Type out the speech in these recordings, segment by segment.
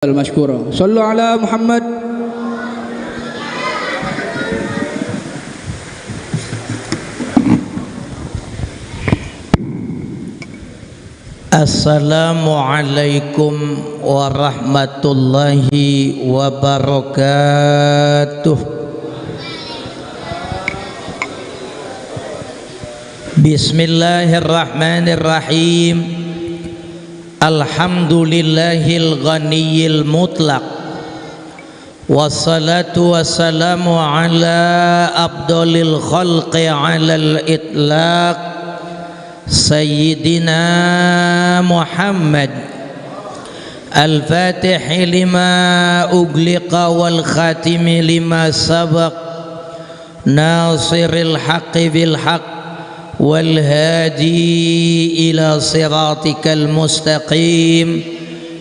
المشكورة. صلوا على محمد. Assalamualaikum warahmatullahi wabarakatuh. Bismillahirrahmanirrahim. Alhamdulillahil ghaniyil mutlaq, wassalatu wassalamu ala afdalil khalqi alal itlaq, Sayyidina Muhammad al-Fatihi lima ugliqa wal khatimi lima sabaq, nasiril haqqi bil haqq wal hadi ila siratikal mustaqim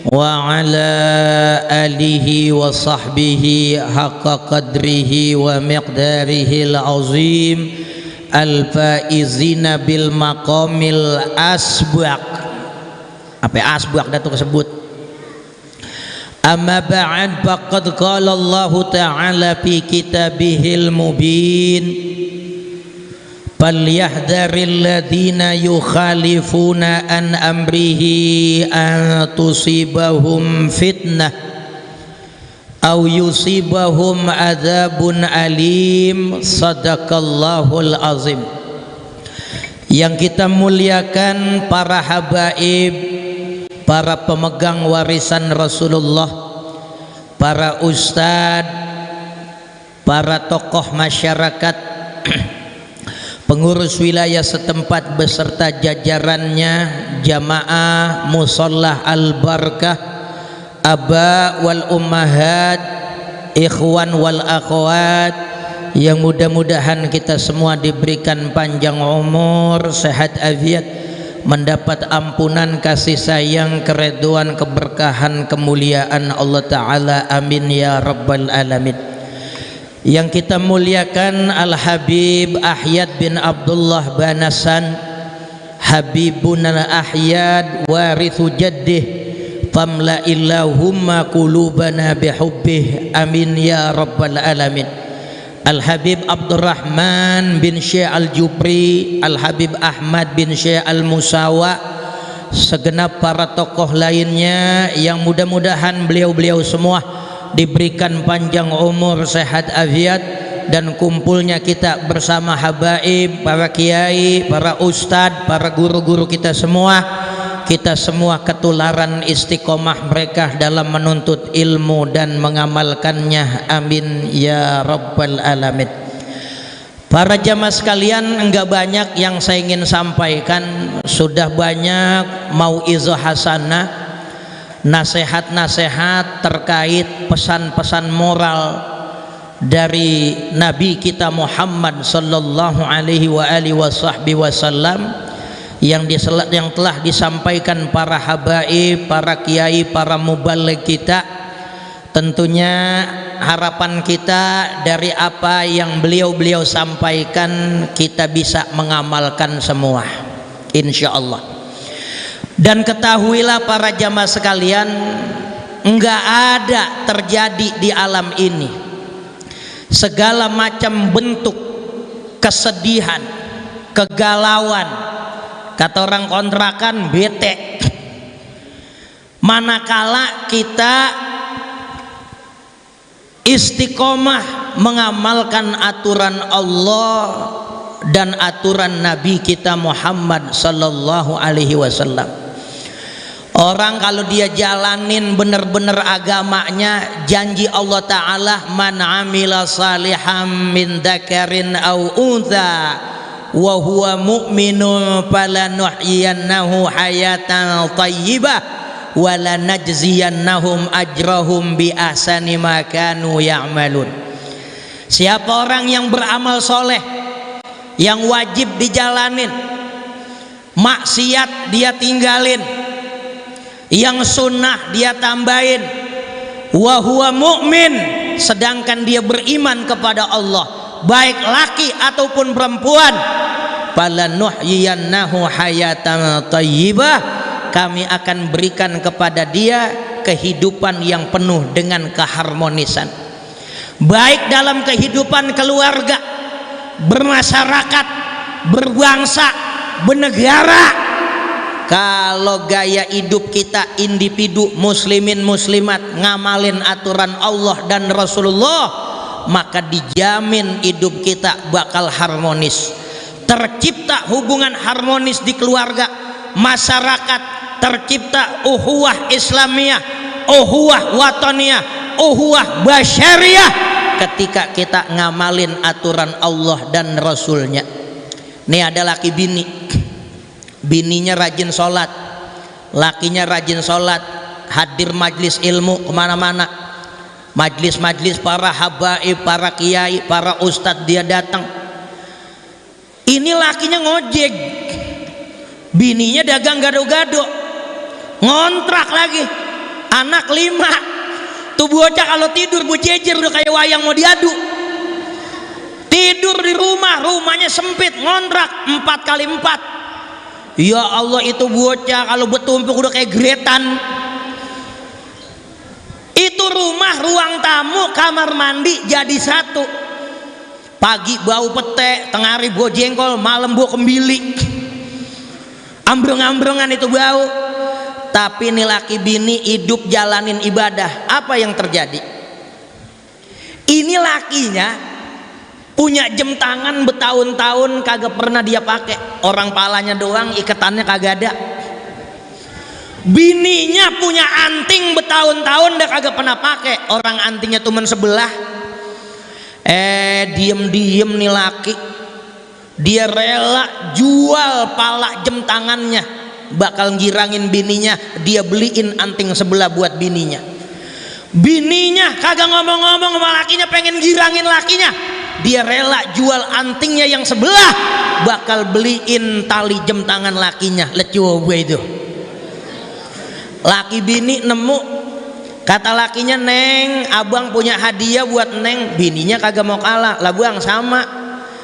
wa ala alihi wa sahbihi haqqa qadrihi wa miqdarihi al-azim al-faizina bil maqamil asbaq. Apa asbaq dah tu tersebut. Amma ba'd, faqad qala Allah ta'ala fi kitabihil mubin, falyahdharil ladzina yukhalifuna an amrihi an tusibahum fitnah aw yusibahum adzabun alim. Sadaqallahul azim. Yang kita muliakan para habaib, para pemegang warisan Rasulullah, para ustadz, para tokoh masyarakat, pengurus wilayah setempat beserta jajarannya, jamaah mushollah al-barakah, aba wal ummahat, ikhwan wal akhwat, yang mudah-mudahan kita semua diberikan panjang umur, sehat afiat, mendapat ampunan, kasih sayang, keridhaan, keberkahan, kemuliaan Allah Ta'ala, amin ya rabbal alamin. Yang kita muliakan Al-Habib Ahyad bin Abdullah Banasan, Habibun al-Ahyad warithu jaddih, famla illahumma qulubana bihubbih, amin ya rabbal alamin. Al-Habib Abdurrahman bin Syekh Al-Jupri, Al-Habib Ahmad bin Syekh Al-Musawa, segenap para tokoh lainnya yang mudah-mudahan beliau-beliau semua diberikan panjang umur, sehat afiat, dan kumpulnya kita bersama habaib, para kiai, para ustadz, para guru-guru kita semua ketularan istiqomah mereka dalam menuntut ilmu dan mengamalkannya, amin ya rabbal alamin. Para jamaah sekalian, enggak banyak yang saya ingin sampaikan, sudah banyak mau'izah hasanah, nasihat-nasihat terkait pesan-pesan moral dari Nabi kita Muhammad sallallahu alaihi wasallam yang telah disampaikan para habaib, para kiai, para mubaligh kita. Tentunya harapan kita dari apa yang beliau-beliau sampaikan kita bisa mengamalkan semua, insyaallah. Dan ketahuilah para jamaah sekalian, enggak ada terjadi di alam ini segala macam bentuk kesedihan, kegalauan, kata orang kontrakan bete, manakala kita istiqomah mengamalkan aturan Allah dan aturan Nabi kita Muhammad sallallahu alaihi wasallam. Orang kalau dia jalanin benar-benar agamanya, janji Allah Ta'ala, man amila saliham min dzakarin aw untha wa huwa mu'minun falanuhyiyannahu hayatan thayyibah wa lanajziyannahum ajrahum bi ahsani ma kanu ya'malun. Siapa orang yang beramal soleh, yang wajib dijalanin, maksiat dia tinggalin, yang sunnah dia tambahin, wa huwa mu'min, sedangkan dia beriman kepada Allah, baik laki ataupun perempuan, falanuhyiyannahu hayatan thayyibah, kami akan berikan kepada dia kehidupan yang penuh dengan keharmonisan, baik dalam kehidupan keluarga, bermasyarakat, berbangsa, bernegara. Kalau gaya hidup kita individu muslimin muslimat ngamalin aturan Allah dan Rasulullah, maka dijamin hidup kita bakal harmonis. Tercipta hubungan harmonis di keluarga, masyarakat, tercipta uhuwah Islamiyah, uhuwah wataniyah, uhuwah basyariyah ketika kita ngamalin aturan Allah dan Rasulnya. Ini ada laki bini, bininya rajin sholat, lakinya rajin sholat, hadir majlis ilmu kemana-mana, majlis-majlis para habaib, para kiai, para ustadz dia datang. Ini lakinya ngojek, bininya dagang gado-gado, ngontrak lagi, anak 5. Tuh bocah kalau tidur bujejer udah kayak wayang mau diadu. Tidur di rumah, rumahnya sempit, ngontrak 4x4. Ya Allah, itu bocah kalau bertumpuk udah kayak gretan. Itu rumah, ruang tamu, kamar mandi jadi satu. Pagi bau pete, tengah hari bau jengkol, malam bau kembili, ambrong-ambrongan itu bau. Tapi ini laki bini hidup jalanin ibadah. Apa yang terjadi? Ini lakinya punya jam tangan bertahun-tahun kagak pernah dia pakai, orang palanya doang, iketannya kagak ada. Bininya punya anting bertahun-tahun udah kagak pernah pakai, orang antingnya cuman sebelah. Diem-diem nih laki, dia rela jual pala jam tangannya, bakal ngirangin bininya, dia beliin anting sebelah buat bininya. Bininya kagak ngomong-ngomong sama lakinya, pengen girangin lakinya, dia rela jual antingnya yang sebelah, bakal beliin tali jam tangan lakinya. Lihat coba itu, laki bini nemu, kata lakinya, "Neng, abang punya hadiah buat Neng." Bininya kagak mau kalah, "Lah bang, sama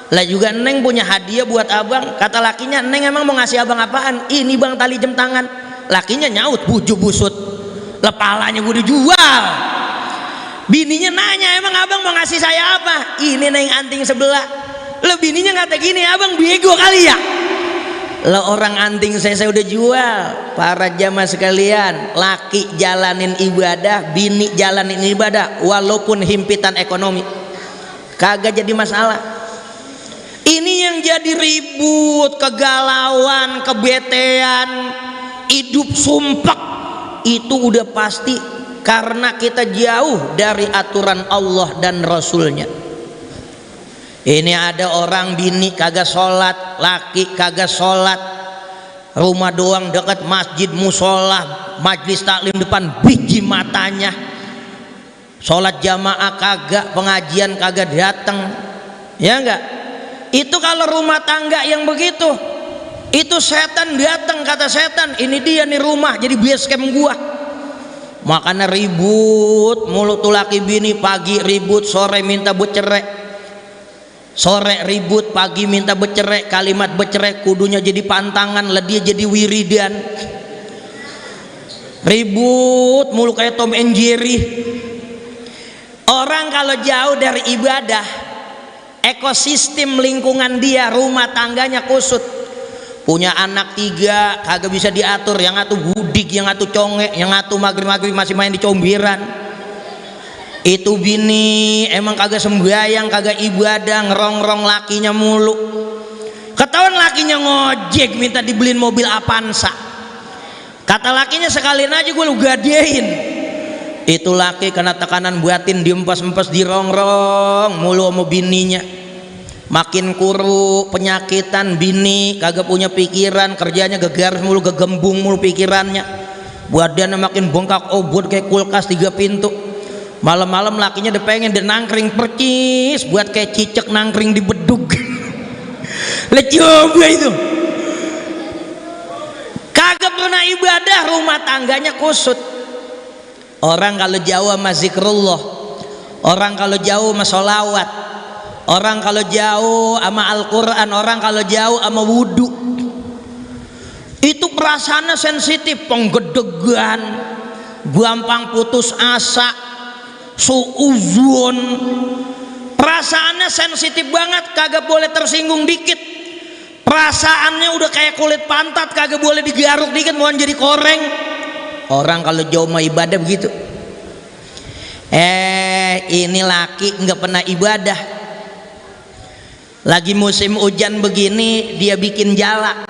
lah juga Neng punya hadiah buat abang." Kata lakinya, "Neng emang mau ngasih abang apaan?" "Ini bang, tali jam tangan." Lakinya nyaut, "Bujuk busut, lepalanya gue dijual." Bininya nanya, "Emang abang mau ngasih saya apa?" "Ini Neng, anting sebelah." Lah bininya kata gini, "Abang bego kali ya?" Lah orang anting saya udah jual. Para jamaah sekalian, laki jalanin ibadah, bini jalanin ibadah, walaupun himpitan ekonomi kagak jadi masalah. Ini yang jadi ribut, kegalauan, kebetean, hidup sumpek, itu udah pasti karena kita jauh dari aturan Allah dan Rasulnya. Ini ada orang bini kagak sholat, laki kagak sholat, rumah doang dekat masjid, musola, majlis taklim depan biji matanya, sholat jamaah kagak, pengajian kagak datang, ya enggak? Itu kalau rumah tangga yang begitu, itu setan datang. Kata setan, "Ini dia nih rumah jadi base camp gua." Makanya ribut mulut tuh laki bini, pagi ribut, sore minta bercerai. Sore ribut, pagi minta bercerai. Kalimat bercerai kudunya jadi pantangan, lah dia jadi wiridan. Ribut mulu kayak Tom and Jerry. Orang kalau jauh dari ibadah, ekosistem lingkungan dia, rumah tangganya kusut. Punya anak 3 kagak bisa diatur, yang satu budik, yang satu conge, yang satu maghrib-maghrib masih main di combiran. Itu bini emang kagak sembahyang, kagak ibadah, ngerongrong lakinya mulu. Ketahuan lakinya ngojek, minta dibeliin mobil Avanza. Kata lakinya, "Sekalian aja gue lu gadein." Itu laki kena tekanan batin, diempes-empes, dirongrong mulu sama bininya. Makin kuru, penyakitan, bini kagak punya pikiran, kerjanya gegaris mulu, gegembung mulu pikirannya. Badannya makin bengkak, obot kayak kulkas 3 pintu. Malam-malam lakinya udah pengen dia nangkring percis buat kayak cicak nangkring di bedug. Lihat coba itu, kagak pernah ibadah, rumah tangganya kusut. Orang kalau jauh sama zikrullah, orang kalau jauh sama sholawat, orang kalau jauh sama Al-Quran, orang kalau jauh sama wudhu, itu perasaannya sensitif, penggedegan, gampang putus asa, suuzon, perasaannya sensitif banget, kagak boleh tersinggung dikit, perasaannya udah kayak kulit pantat, kagak boleh digaruk dikit mau jadi koreng. Orang kalau jauh mau ibadah begitu. Ini laki nggak pernah ibadah, lagi musim hujan begini dia bikin jala.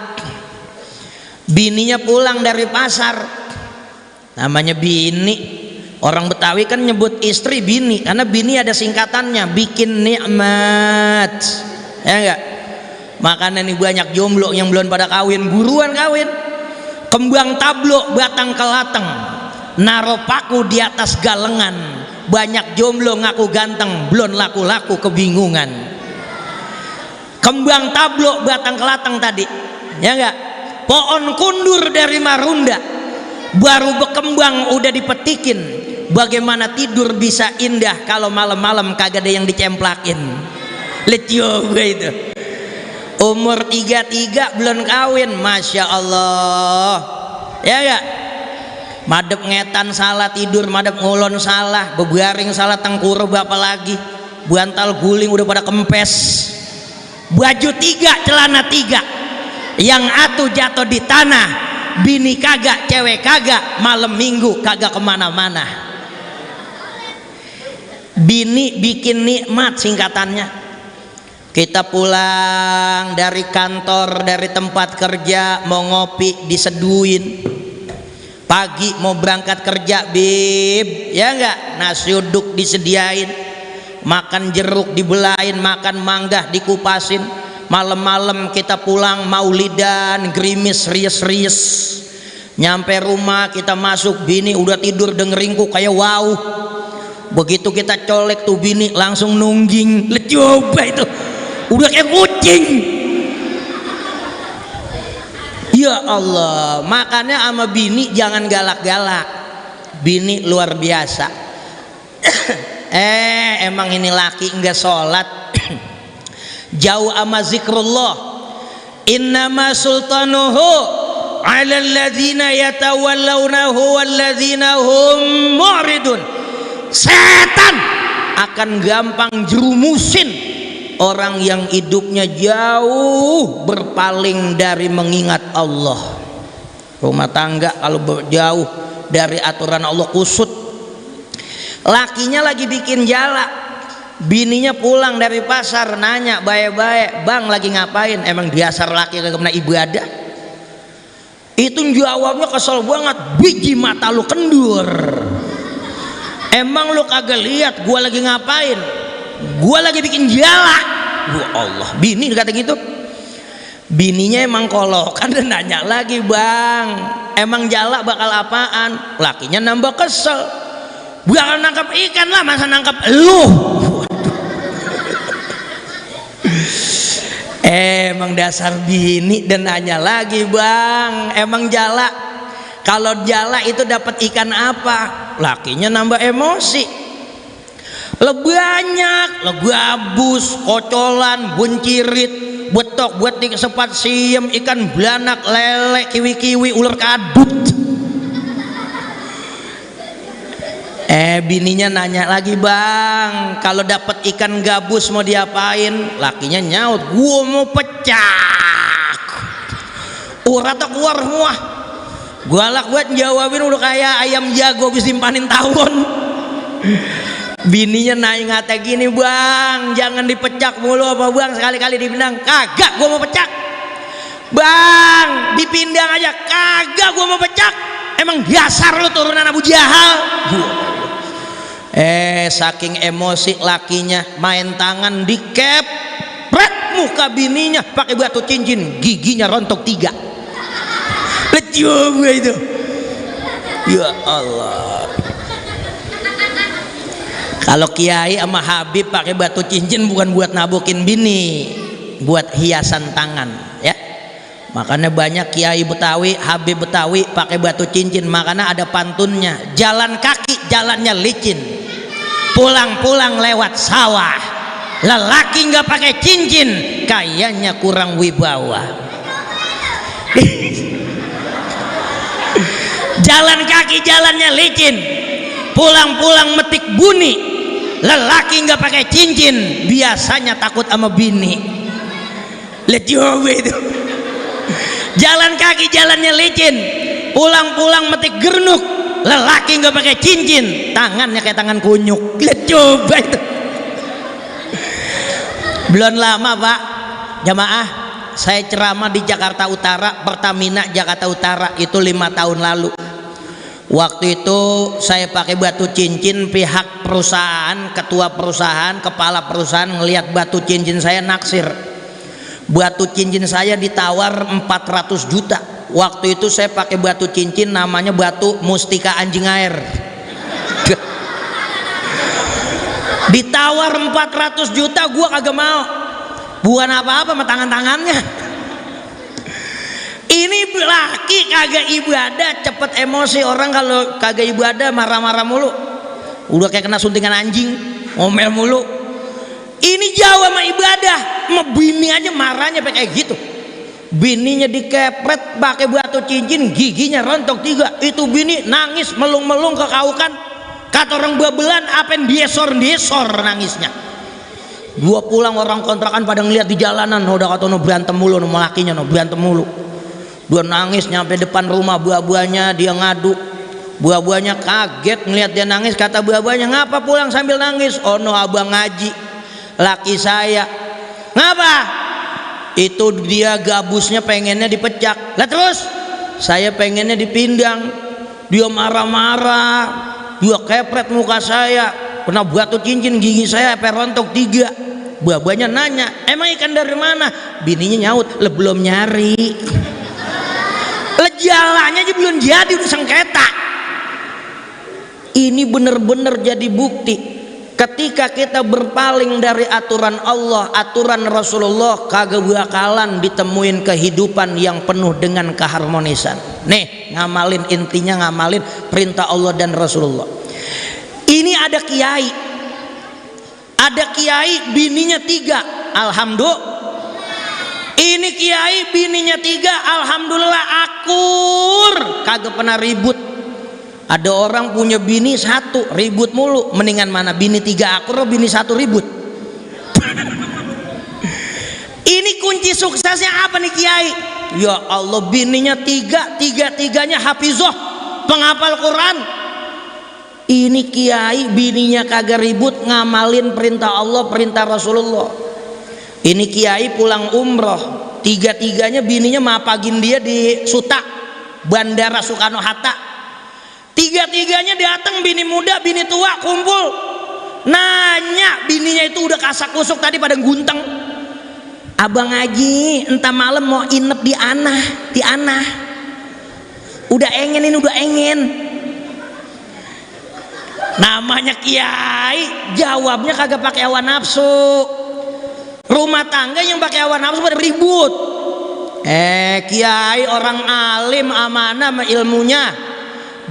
Bininya pulang dari pasar, namanya bini. Orang Betawi kan nyebut istri bini karena bini ada singkatannya, bikin nikmat, ya enggak? Makanya nih banyak jomblo yang belum pada kawin, buruan kawin. Kembang tablo batang kelateng, naro paku di atas galengan. Banyak jomblo ngaku ganteng, belum laku-laku kebingungan. Kembang tablo batang kelateng tadi, ya enggak? Pohon kundur dari Marunda, baru berkembang udah dipetikin. Bagaimana tidur bisa indah kalau malam-malam kagak ada yang dicemplakin. Lihat juga itu. Umur 33 belum kawin, masya Allah, ya enggak? Madep ngetan salah tidur, madep ngulon salah, bebaring salah tengkurap, apalagi bantal guling udah pada kempes. Baju 3, celana 3, yang atuh jatuh di tanah, bini kagak, cewek kagak, malam minggu kagak kemana-mana. Bini bikin nikmat singkatannya. Kita pulang dari kantor, dari tempat kerja, mau ngopi diseduin. Pagi mau berangkat kerja, bib, ya enggak, nasi uduk disediain, makan jeruk dibelain, makan mangga dikupasin. Malam-malam kita pulang maulidan, gerimis rias-rias. Nyampe rumah kita masuk, bini udah tidur dengeringku kayak wow. Begitu kita colek tuh bini langsung nungging. Lihat coba itu, udah kayak kucing. Ya Allah, makanya sama bini jangan galak-galak. Bini luar biasa. Emang ini laki enggak sholat, jauh ama zikrullah. Innama sultanuhu ala alladzina yatawallawnahu walladzina hum mu'ridun. Setan akan gampang jerumusin orang yang hidupnya jauh berpaling dari mengingat Allah. Rumah tangga kalau jauh dari aturan Allah kusut. Lakinya lagi bikin jala, bininya pulang dari pasar nanya baik-baik, bang lagi ngapain? Emang dasar laki kagak pernah ibadah. Itu jawabnya kesel banget, biji mata lu kendur. Emang lu kagak lihat gua lagi ngapain? Gua lagi bikin jala. Ya Allah, bini kata gitu. Bininya emang kolokan dan nanya lagi, bang emang jala bakal apaan? Lakinya nambah kesel, bakal nangkap ikan lah, masa nangkap lu. Emang dasar bini dan nanya lagi, bang emang jala, kalau jala itu dapat ikan apa? Lakinya nambah emosi, lebih banyak, legabus, kocolan, buncirit, betok, betik, sepat siem, ikan belanak, lele, kiwi-kiwi, ular kadut. Bininya nanya lagi, bang kalau dapat ikan gabus mau diapain? Lakinya nyaut, gua mau pecah, urat keluar semua. Galak buat jawabin udah kayak ayam jago habis simpanin tawon. Bininya nanya ngata gini, bang jangan dipecak mulu apa bang, sekali-kali dipindang. Kagak gua mau pecak. Bang dipindang aja, kagak gua mau pecak. Emang dasar lu turunan Abu Jahal. Saking emosi lakinya main tangan dikepret muka bininya pakai batu cincin, giginya rontok 3. Lihat juga itu. Ya Allah, kalau kiai sama Habib pakai batu cincin bukan buat nabokin bini, buat hiasan tangan, ya. Makanya banyak kiai Betawi, Habib Betawi pakai batu cincin. Makanya ada pantunnya, jalan kaki jalannya licin, pulang-pulang lewat sawah. Lelaki nggak pakai cincin kayaknya kurang wibawa. jalan kaki jalannya licin, pulang-pulang metik buni, lelaki nggak pakai cincin, biasanya takut sama bini. Lihat coba itu, jalan kaki jalannya licin, pulang-pulang metik gernuk, lelaki nggak pakai cincin, tangannya kayak tangan kunyuk. Lihat coba itu. Belum lama Pak jamaah, saya ceramah di Jakarta Utara, Pertamina Jakarta Utara, itu 5 tahun lalu. Waktu itu saya pakai batu cincin, pihak perusahaan, ketua perusahaan, kepala perusahaan ngelihat batu cincin saya, naksir. Batu cincin saya ditawar 400 juta. Waktu itu saya pakai batu cincin namanya batu mustika anjing air. Ditawar 400 juta, gua kagak mau. Bukan apa-apa sama tangan-tangannya. Ini laki kagak ibadah, cepet emosi. Orang kalau kagak ibadah marah-marah mulu, udah kayak kena suntingan anjing, ngomel mulu. Ini jauh sama ibadah, sama bini aja marahnya kayak gitu. Bininya dikepret pakai batu cincin, giginya rontok 3. Itu bini nangis melung-melung kekaukan. Kata orang babelan, apa yang diesor nangisnya. Gua pulang, orang kontrakan pada ngeliat di jalanan, udah kata no berantem mulu sama lakinya, no berantem mulu. Dia nangis nyampe depan rumah buah-buahnya, dia ngadu. Buah-buahnya kaget ngeliat dia nangis, kata buah-buahnya, ngapa pulang sambil nangis? Oh no, abang ngaji, laki saya. Ngapa? Itu dia gabusnya pengennya dipecak. Lah terus saya pengennya dipindang. Dia marah-marah, dia kepret muka saya, kena batu cincin, gigi saya sampai rontok 3. Buah-buahnya nanya, emang ikan dari mana? Bininya nyaut, le belum nyari. Le jalannya aja belum jadi, udah sengketa. Ini bener-bener jadi bukti ketika kita berpaling dari aturan Allah, aturan Rasulullah, kagak bakalan ditemuin kehidupan yang penuh dengan keharmonisan. Nih, ngamalin, intinya ngamalin perintah Allah dan Rasulullah. Ini ada kiai bininya 3, alhamdulillah. Ini kiai bininya 3, alhamdulillah akur, kagak pernah ribut. Ada orang punya bini 1 ribut mulu, mendingan mana bini 3 akur, bini 1 ribut. Ini kunci suksesnya apa nih kiai? Ya Allah, bininya 3, tiga-tiganya hafizah, penghafal Quran. Ini kiai bininya kagak ribut, ngamalin perintah Allah, perintah Rasulullah. Ini kiai pulang umroh, tiga-tiganya bininya mapagin dia di Suta, Bandara Soekarno Hatta. Tiga-tiganya datang, bini muda, bini tua kumpul. Nanya, bininya itu udah kasak kusuk tadi pada gunteng. Abang Haji, entah malam mau inep di Anah. Udah engen ini, udah engen. Namanya kiai, jawabnya kagak pakai hawa nafsu. Rumah tangga yang pakai hawa nafsu pada ribut. Kiai orang alim, amanah sama ilmunya,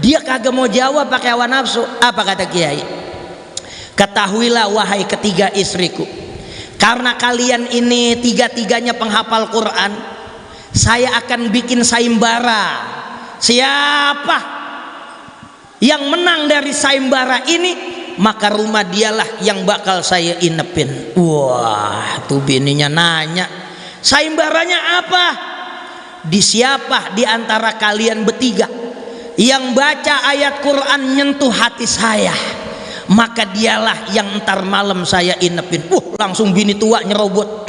dia kagak mau jawab pakai hawa nafsu. Apa kata kiai? Ketahuilah wahai ketiga istriku, karena kalian ini tiga-tiganya penghafal Quran, saya akan bikin sayembara. Siapa yang menang dari sayembara ini, maka rumah dialah yang bakal saya inepin. Wah, tuh bininya nanya, sayembaranya apa? Di siapa di antara kalian bertiga yang baca ayat Quran nyentuh hati saya, maka dialah yang ntar malam saya inepin. Langsung bini tua nyerobot.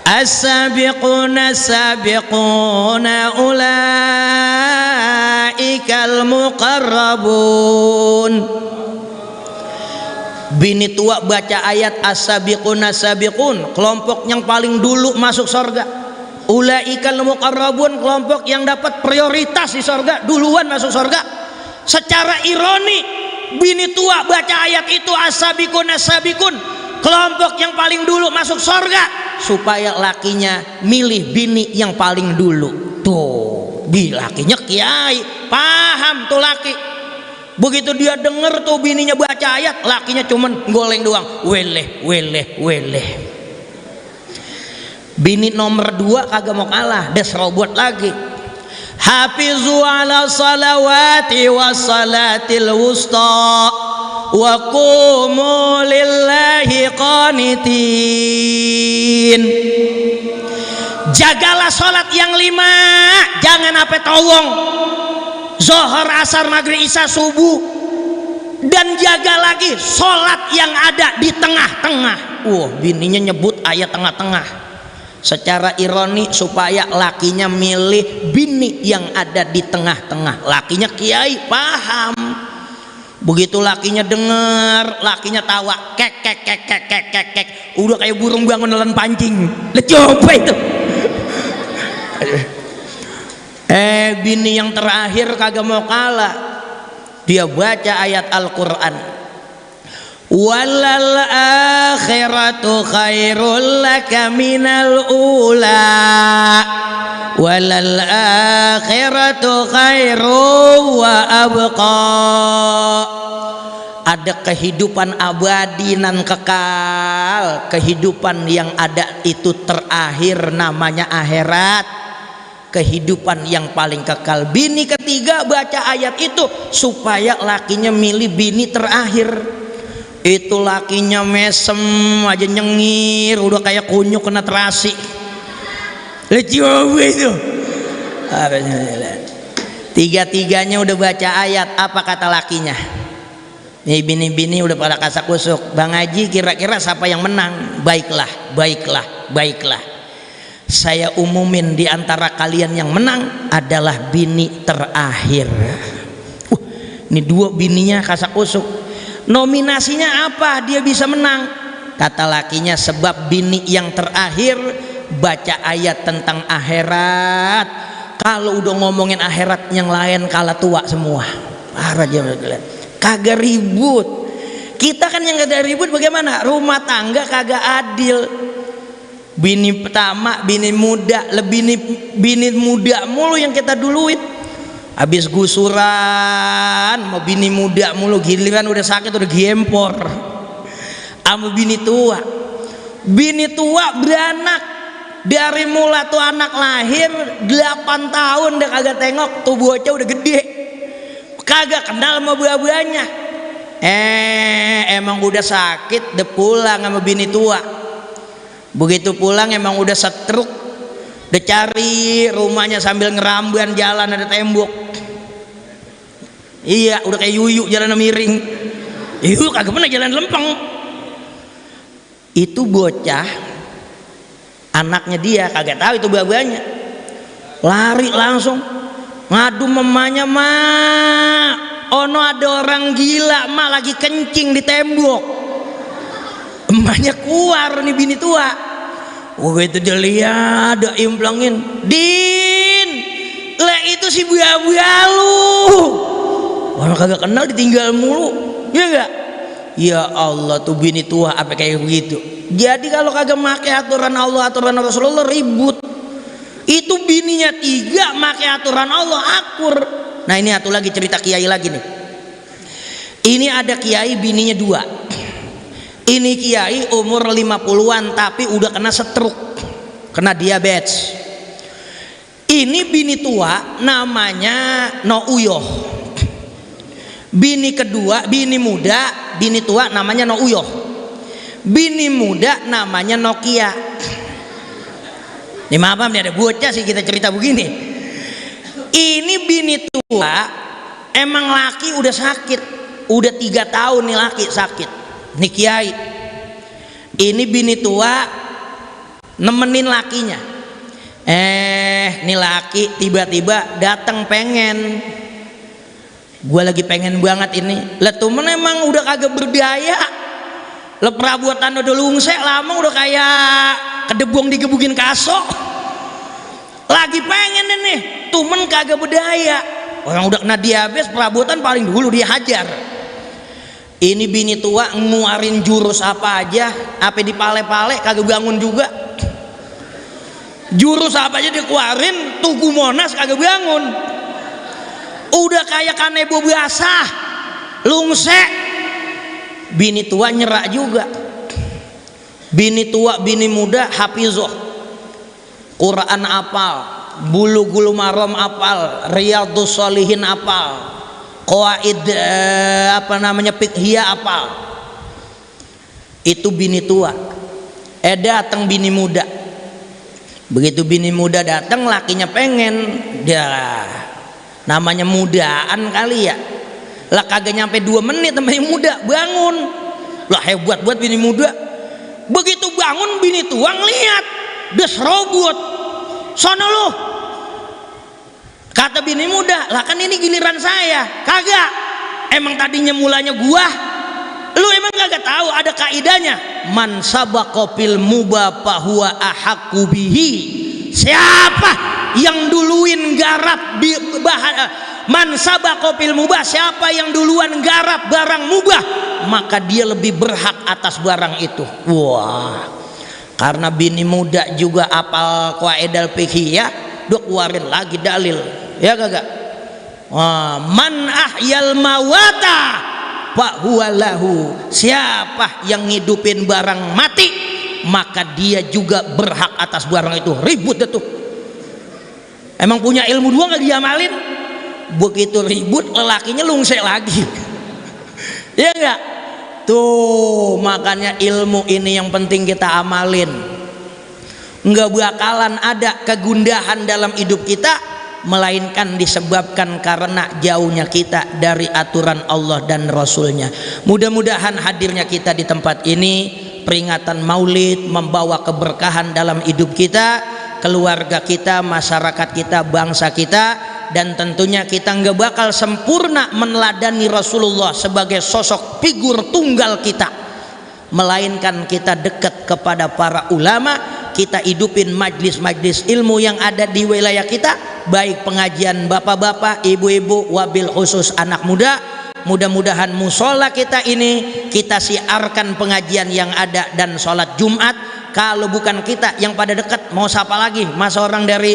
As-sabiquna as-sabiquna ulaikal muqarrabun. Bini tua baca ayat as-sabiquna as-sabiqun, kelompok yang paling dulu masuk surga. Ulaikal muqarrabun, kelompok yang dapat prioritas di surga, duluan masuk surga. Secara ironi, bini tua baca ayat itu as-sabiqun as-sabiqun, kelompok yang paling dulu masuk surga, supaya lakinya milih bini yang paling dulu. Tuh, lakinya kiai, paham tuh laki. Begitu dia denger tuh bininya baca ayat, lakinya cuman goleng doang, weleh. Bini nomor 2 kagak mau kalah, des robot lagi. hafizu ala salawati was salatil wusta wa qumu lillahi qanitin. Jagalah salat yang 5, jangan ape towong, zuhur, asar, maghrib, isya, subuh, dan jaga lagi salat yang ada di tengah-tengah. Bininya nyebut ayat tengah-tengah secara ironi supaya lakinya milih bini yang ada di tengah-tengah. Lakinya kiai paham, begitu lakinya denger, lakinya tawa kek kek kek kek kek kek kek, udah kayak burung bangun nelen pancing. Coba itu. Bini yang terakhir kagak mau kalah, dia baca ayat Al-Quran, walal akhiratu khairul laka minal ula, walal akhiratu khairu wa abqa. Ada kehidupan abadi nan kekal, kehidupan yang ada itu terakhir, namanya akhirat, kehidupan yang paling kekal. Bini ketiga baca ayat itu supaya lakinya milih bini terakhir. Itu lakinya mesem aja nyengir, udah kayak kunyuk kena terasi. Lucu itu. Tiga-tiganya udah baca ayat, apa kata lakinya? Nih bini-bini udah pada kasak kusuk. Bang Haji, kira-kira siapa yang menang? Baiklah, baiklah, baiklah. Saya umumin di antara kalian yang menang adalah bini terakhir. Ini 2 bininya kasak kusuk. Nominasinya apa dia bisa menang? Kata lakinya, sebab bini yang terakhir baca ayat tentang akhirat. Kalau udah ngomongin akhirat yang lain kalah tua semua. Parah aja, kagak ribut. Kita kan yang kagak ribut bagaimana? Rumah tangga kagak adil. Bini pertama, bini muda, bini muda mulu yang kita duluin. Habis gusuran mau bini muda mulu, giliran udah sakit udah gempor sama bini tua. Bini tua beranak, dari mula tuh anak lahir 8 tahun udah kagak tengok tuh bocah udah gede, kagak kenal sama buah-buahnya. Emang udah sakit udah pulang sama bini tua. Begitu pulang emang udah setruk, udah cari rumahnya sambil ngeramban jalan ada tembok. Iya, udah kayak yuyu jalan miring. Yuyu kagak pernah jalan lempeng. Itu bocah, anaknya dia kagak tahu itu buah-buahnya. Lari langsung ngadu mamanya, "Mak, ono ada orang gila, mak lagi kencing di tembok." Emaknya keluar nih bini tua. Begitu dia lihat, ada implangin, "Din, le itu si buah-buah lu." Orang kagak kenal ditinggal mulu, ya enggak? Ya Allah, tuh bini tua apa kayak begitu. Jadi kalau kagak make aturan Allah, aturan Rasulullah ribut. Itu bininya 3 make aturan Allah akur. Nah ini satu lagi cerita kiai lagi nih. Ini ada kiai bininya 2. Ini kiai umur 50-an tapi udah kena stroke, kena diabetes. Ini bini tua namanya Nouyoh. Bini kedua, bini muda, bini tua namanya Nouyoh. Bini muda namanya Nokia. Ini maaf nih ada bocah sih kita cerita begini. Ini bini tua emang laki udah sakit, udah 3 tahun nih laki sakit. Nih kiai, ini bini tua nemenin lakinya. Nih laki tiba-tiba datang pengen. Gua lagi pengen banget ini. Lah temen emang udah kagak berdaya. Lah perabotan udah lungsek lama udah kayak kedebong digebukin kaso. Lagi pengen ini, temen kagak berdaya. Orang udah kena diabetes, perabotan paling dulu dia hajar. Ini bini tua nguarin jurus apa aja, apa di pale-pale kagak bangun juga. Jurus apa aja dikeluarin, Tugu Monas kagak bangun. Udah kayak kanebo basah, lungsek. Bini tua nyerak juga. Bini tua, bini muda hafizoh, Quran apal, Bulughul Maram apal, Riyadhus Shalihin apal, qawaid fiqhiyah apal. Itu bini tua. Datang bini muda. Begitu bini muda datang, lakinya pengen, dia namanya mudaan kali ya. Lah kagak nyampe 2 menit namanya muda bangun. Lah hebat buat bini muda. Begitu bangun bini tua ngeliat, des robot. Sono lu. Kata bini muda, lah kan ini giliran saya. Kagak. Emang tadinya mulanya gua. Lu emang kagak tahu ada kaidahnya? Man sabaqa fil mubah fahuwa ahaqqu bihi. Siapa yang duluin garap man sabaqa fil mubah, siapa yang duluan garap barang mubah, maka dia lebih berhak atas barang itu. Wah. Karena bini muda juga apal qaidal fiqhiyah, dia keluarin lagi dalil. Ya kagak? Man ahyal mawata fa huwa lahu. Siapa yang ngidupin barang mati, maka dia juga berhak atas barang itu. Ribut dah tuh. Emang punya ilmu doang enggak diamalin? Begitu ribut lelakinya lungsek lagi. Ya enggak? Tuh, makanya ilmu ini yang penting kita amalin. Enggak bakalan ada kegundahan dalam hidup kita, melainkan disebabkan karena jauhnya kita dari aturan Allah dan Rasulnya. Mudah-mudahan hadirnya kita di tempat ini, peringatan Maulid, membawa keberkahan dalam hidup kita, keluarga kita, masyarakat kita, bangsa kita. Dan tentunya kita nggak bakal sempurna meneladani Rasulullah sebagai sosok figur tunggal kita, melainkan kita dekat kepada para ulama, kita hidupin majlis-majlis ilmu yang ada di wilayah kita, baik pengajian bapak-bapak, ibu-ibu, wabil khusus anak muda. Mudah-mudahan musola kita ini kita siarkan pengajian yang ada dan sholat Jumat. Kalau bukan kita yang pada dekat, mau siapa lagi? Masa orang dari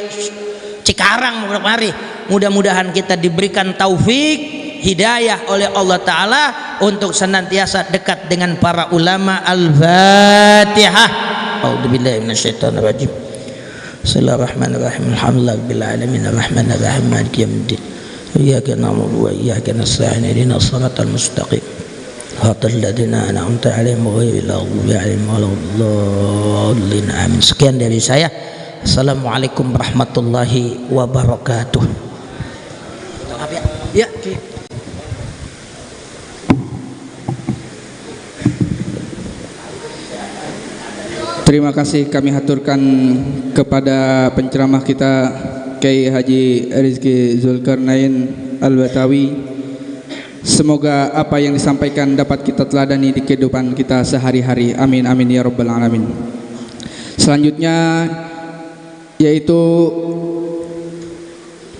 Cikarang mau kemari. Mudah-mudahan kita diberikan taufik hidayah oleh Allah Ta'ala untuk senantiasa dekat dengan para ulama. Al-Fatihah. A'udzubillahi minasyaitonirrajim. Bismillahirrahmanirrahim. Alhamdulillahirabbil alamin arrahmanir rahim maliki yaumiddin. Iyyaka na'budu wa iyyaka nasta'in ihdinas siratal mustaqim. Siratal ladzina an'amta 'alaihim ghairil maghdubi 'alaihim waladdallin. Amin. Sekian dari saya. Assalamualaikum warahmatullahi wabarakatuh. Ya. Terima kasih kami haturkan kepada penceramah kita Kiai Haji Rizki Zulkarnain Al-Batawi. Semoga apa yang disampaikan dapat kita teladani di kehidupan kita sehari-hari. Amin amin ya rabbal alamin. Selanjutnya yaitu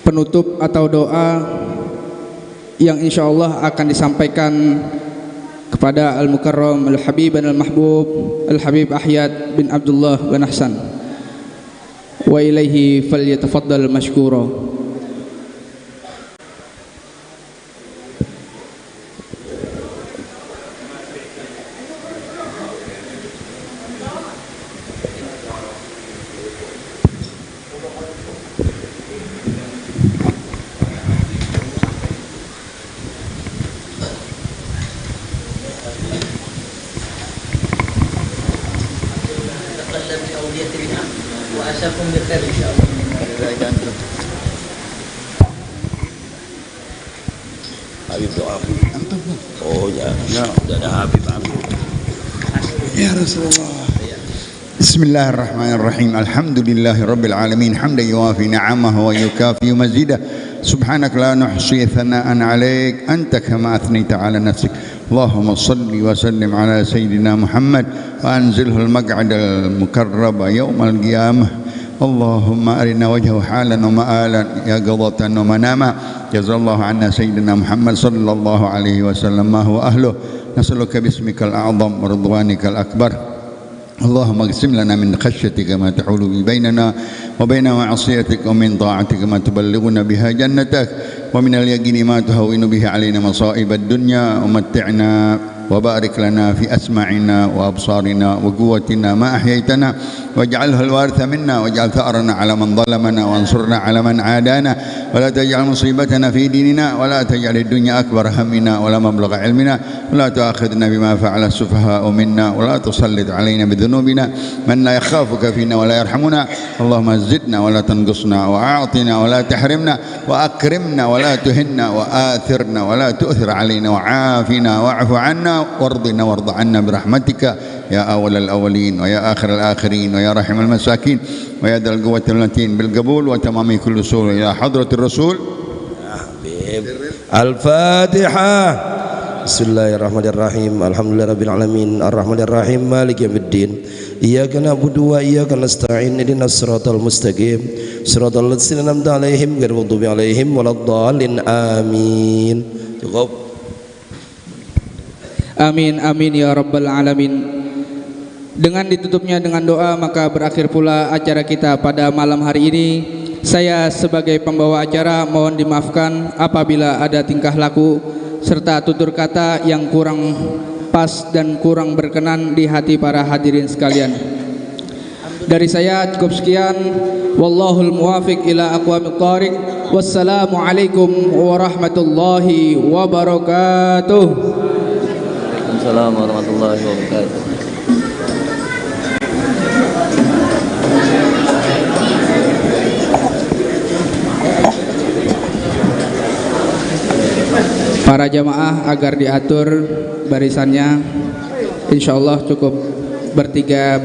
penutup atau doa yang insyaallah akan disampaikan kepada Al-Mukarram Al-Habib Al-Mahbub Al-Habib Ahyad bin Abdullah bin Ahsan. Wa ilaihi falyatafaddal mashkura. Habib doa. Oh ya, sudah ada Habib. Ya Rasulullah. Bismillahirrahmanirrahim. Alhamdulillahirabbil alamin hamdan yuwafi ni'amahu wa yukafi mazidah. Subhanaka la nuhsi thana'an 'alaik anta kama athnayta 'ala nafsik. Allahumma salli wa sallim 'ala sayyidina Muhammad wa anzilhu al-maq'ad al-mukarrab yawmal qiyamah. Allahumma arina wajhahu halan wa ma'alan ya qadatan wa manama. Jazallahu anna sayyidina Muhammad sallallahu alaihi wasallam ma huwa ahluh. Nas'aluka bismikal a'zam wa ridwanikal akbar. Allahumma qsim lana min khashyatika ma tahulu bainana wa baina ma'asiyatik wa min ta'atika ma tuballighuna biha jannatak wa min al-yaqini ma tuhawwinu bihi alaina masa'ib ad-dunya wa matti'na wa barik lana fi asma'ina wa absarina wa quwwatina ma ahyaytana واجعله الوارث منا واجعل ثأرنا على من ظلمنا وانصرنا على من عادانا ولا تجعل مصيبتنا في ديننا ولا تجعل الدنيا أكبر همنا ولا مبلغ علمنا ولا تؤاخذنا بما فعل السفهاء منا ولا تسلط علينا بذنوبنا من لا يخافك فينا ولا يرحمنا اللهم زدنا ولا تنقصنا وأعطنا ولا تحرمنا وأكرمنا ولا تهنا وآثرنا ولا تؤثر علينا وعافنا واعف عنا وارضنا وارض عنا برحمتك يا أول الأولين ويا آخر الآخرين ويا رحم المساكين ويا ذا القوة المتين بالقبول وتمام كل سور إلى حضرة الرسول. الفاتحة. بسم الله الرحمن الرحيم الحمد لله رب العالمين الرحمن الرحيم مالك يوم الدين إياك نعبد وإياك نستعين اهدنا الصراط المستقيم صراط الذين أنعمت عليهم غير المغضوب عليهم ولا الضالين آمين. Cukup. Amin amin ya rabbal alamin. Dengan ditutupnya dengan doa maka berakhir pula acara kita pada malam hari ini. Saya sebagai pembawa acara mohon dimaafkan apabila ada tingkah laku serta tutur kata yang kurang pas dan kurang berkenan di hati para hadirin sekalian. Dari saya cukup sekian. Wallahul muwafiq ila aqwamit thariq. Wassalamualaikum warahmatullahi wabarakatuh. Waalaikumsalam warahmatullahi wabarakatuh. Para jamaah agar diatur barisannya, insyaallah cukup bertiga.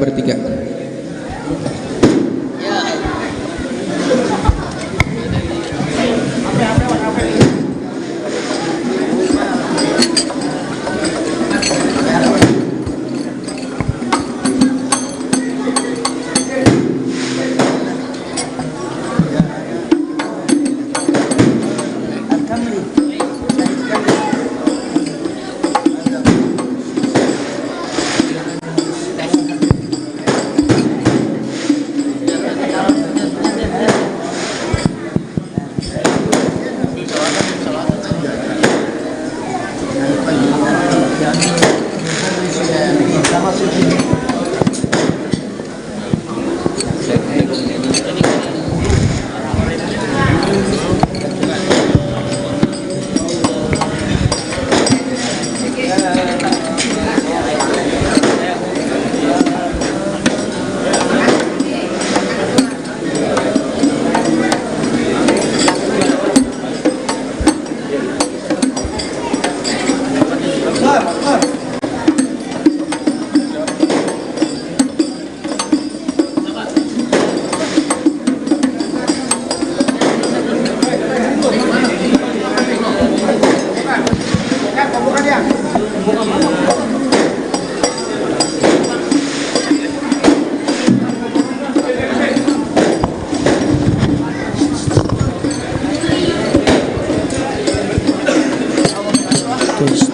Terus